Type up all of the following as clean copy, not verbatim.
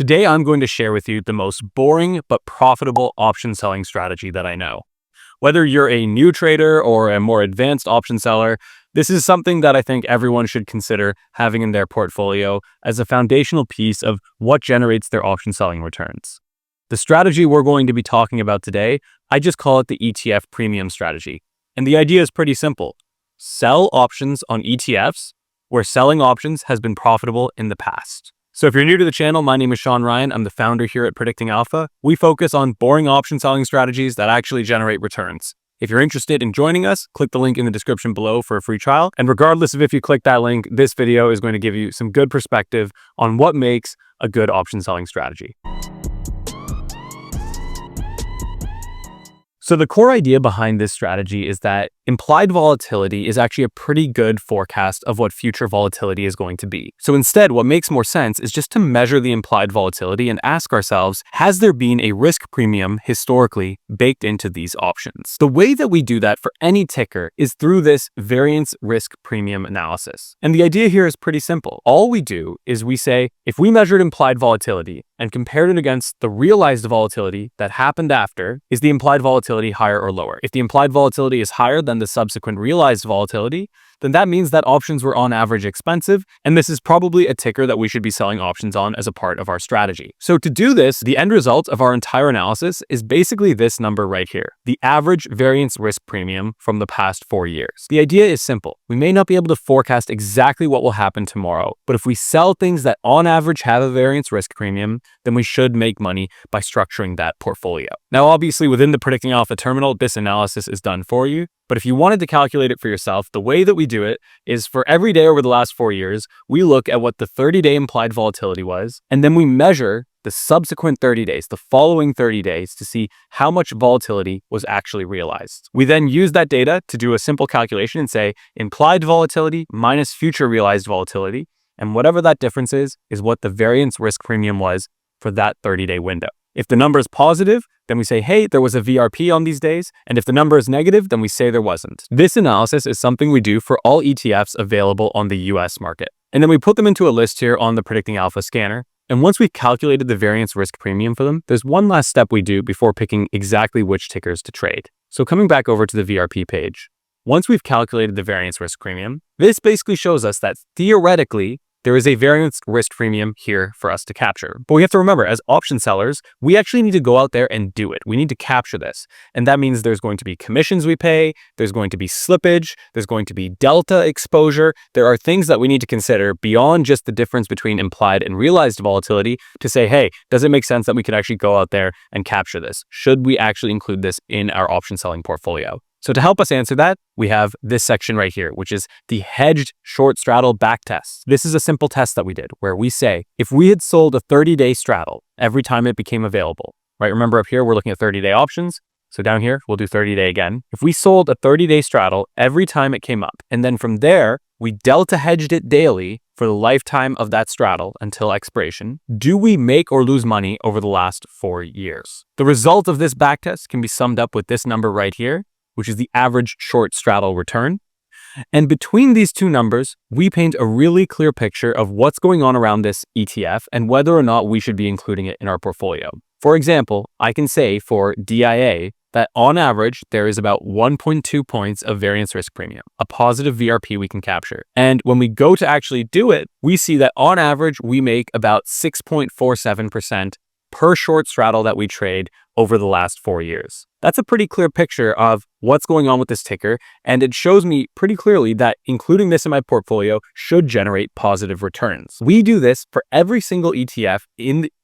Today, I'm going to share with you the most boring but profitable option selling strategy that I know. Whether you're a new trader or a more advanced option seller, this is something that I think everyone should consider having in their portfolio as a foundational piece of what generates their option selling returns. The strategy we're going to be talking about today, I just call it the ETF premium strategy. And the idea is pretty simple. Sell options on ETFs where selling options has been profitable in the past. So if you're new to the channel, my name is Sean Ryan. I'm the founder here at Predicting Alpha. We focus on boring option selling strategies that actually generate returns. If you're interested in joining us, click the link in the description below for a free trial. And regardless of if you click that link, this video is going to give you some good perspective on what makes a good option selling strategy. So the core idea behind this strategy is that implied volatility is actually a pretty good forecast of what future volatility is going to be. So instead, what makes more sense is just to measure the implied volatility and ask ourselves, has there been a risk premium historically baked into these options? The way that we do that for any ticker is through this variance risk premium analysis. And the idea here is pretty simple. All we do is we say, if we measured implied volatility and compared it against the realized volatility that happened after, is the implied volatility higher or lower? If the implied volatility is higher than the subsequent realized volatility, then that means that options were on average expensive, and this is probably a ticker that we should be selling options on as a part of our strategy. So to do this, the end result of our entire analysis is basically this number right here, the average variance risk premium from the past 4 years. The idea is simple. We may not be able to forecast exactly what will happen tomorrow, but if we sell things that on average have a variance risk premium, then we should make money by structuring that portfolio. Now, obviously, within the Predicting Alpha terminal, this analysis is done for you. But if you wanted to calculate it for yourself, the way that we do it is for every day over the last 4 years, we look at what the 30-day implied volatility was, and then we measure the subsequent 30 days, the following 30 days, to see how much volatility was actually realized. We then use that data to do a simple calculation and say implied volatility minus future realized volatility, and whatever that difference is what the variance risk premium was for that 30-day window. If the number is positive, then we say, hey, there was a VRP on these days. And if the number is negative, then we say there wasn't. This analysis is something we do for all ETFs available on the US market. And then we put them into a list here on the Predicting Alpha scanner. And once we've calculated the variance risk premium for them, there's one last step we do before picking exactly which tickers to trade. So coming back over to the VRP page, once we've calculated the variance risk premium, this basically shows us that theoretically, there is a variance risk premium here for us to capture. But we have to remember, as option sellers, we actually need to go out there and do it. We need to capture this. And that means there's going to be commissions we pay, there's going to be slippage, there's going to be delta exposure. There are things that we need to consider beyond just the difference between implied and realized volatility to say, hey, does it make sense that we could actually go out there and capture this? Should we actually include this in our option selling portfolio? So to help us answer that, we have this section right here, which is the hedged short straddle back test. This is a simple test that we did where we say, if we had sold a 30-day straddle every time it became available, right? Remember up here, we're looking at 30-day options. So down here, we'll do 30-day again. If we sold a 30-day straddle every time it came up, and then from there, we delta hedged it daily for the lifetime of that straddle until expiration, do we make or lose money over the last 4 years? The result of this back test can be summed up with this number right here, which is the average short straddle return. And between these two numbers, we paint a really clear picture of what's going on around this ETF and whether or not we should be including it in our portfolio. For example, I can say for DIA that on average, there is about 1.2 points of variance risk premium, a positive VRP we can capture. And when we go to actually do it, we see that on average, we make about 6.47% per short straddle that we trade over the last 4 years. That's a pretty clear picture of what's going on with this ticker, and it shows me pretty clearly that including this in my portfolio should generate positive returns. We do this for every single ETF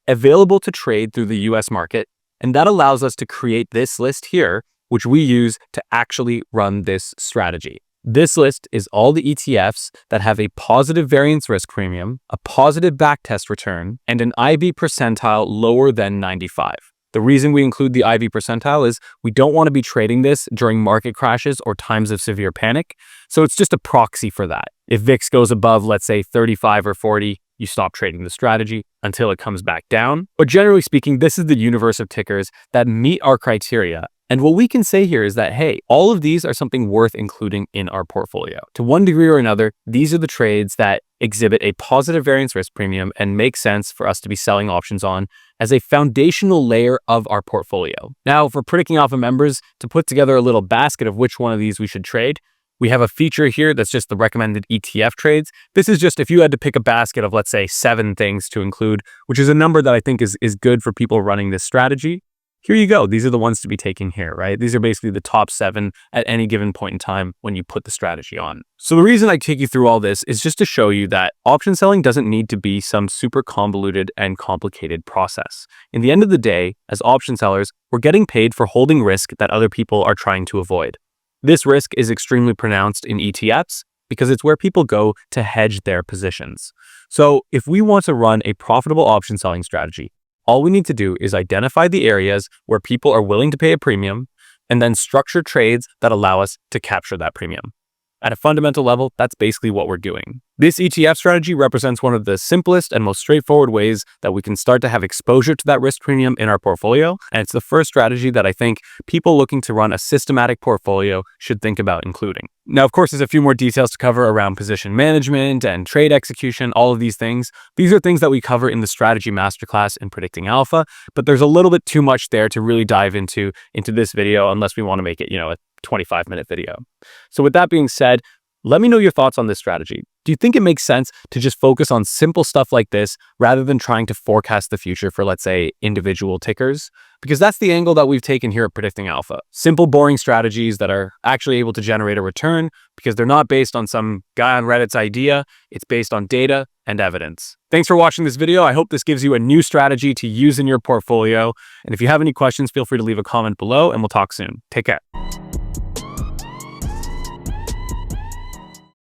available to trade through the US market, and that allows us to create this list here, which we use to actually run this strategy. This list is all the ETFs that have a positive variance risk premium, a positive backtest return, and an IB percentile lower than 95. The reason we include the IB percentile is we don't want to be trading this during market crashes or times of severe panic, so it's just a proxy for that. If VIX goes above, let's say, 35 or 40, you stop trading the strategy until it comes back down. But generally speaking, this is the universe of tickers that meet our criteria And what we can say here is that, hey, all of these are something worth including in our portfolio. To one degree or another, these are the trades that exhibit a positive variance risk premium and make sense for us to be selling options on as a foundational layer of our portfolio. Now, for Predicting Alpha members, to put together a little basket of which one of these we should trade, we have a feature here that's just the recommended ETF trades. This is just if you had to pick a basket of, let's say, 7 things to include, which is a number that I think is good for people running this strategy. Here you go. These are the ones to be taking here, right? These are basically the top 7 at any given point in time when you put the strategy on. So the reason I take you through all this is just to show you that option selling doesn't need to be some super convoluted and complicated process. In the end of the day, as option sellers, we're getting paid for holding risk that other people are trying to avoid. This risk is extremely pronounced in ETFs because it's where people go to hedge their positions. So if we want to run a profitable option selling strategy, all we need to do is identify the areas where people are willing to pay a premium and then structure trades that allow us to capture that premium. At a fundamental level, that's basically what we're doing. This ETF strategy represents one of the simplest and most straightforward ways that we can start to have exposure to that risk premium in our portfolio. And it's the first strategy that I think people looking to run a systematic portfolio should think about including. Now, of course, there's a few more details to cover around position management and trade execution, all of these things. These are things that we cover in the strategy masterclass in Predicting Alpha, but there's a little bit too much there to really dive into this video unless we want to make it, a 25-minute video. So with that being said, let me know your thoughts on this strategy. Do you think it makes sense to just focus on simple stuff like this rather than trying to forecast the future for, let's say, individual tickers? Because that's the angle that we've taken here at Predicting Alpha. Simple, boring strategies that are actually able to generate a return because they're not based on some guy on Reddit's idea. It's based on data and evidence. Thanks for watching this video. I hope this gives you a new strategy to use in your portfolio. And if you have any questions, feel free to leave a comment below and we'll talk soon. Take care.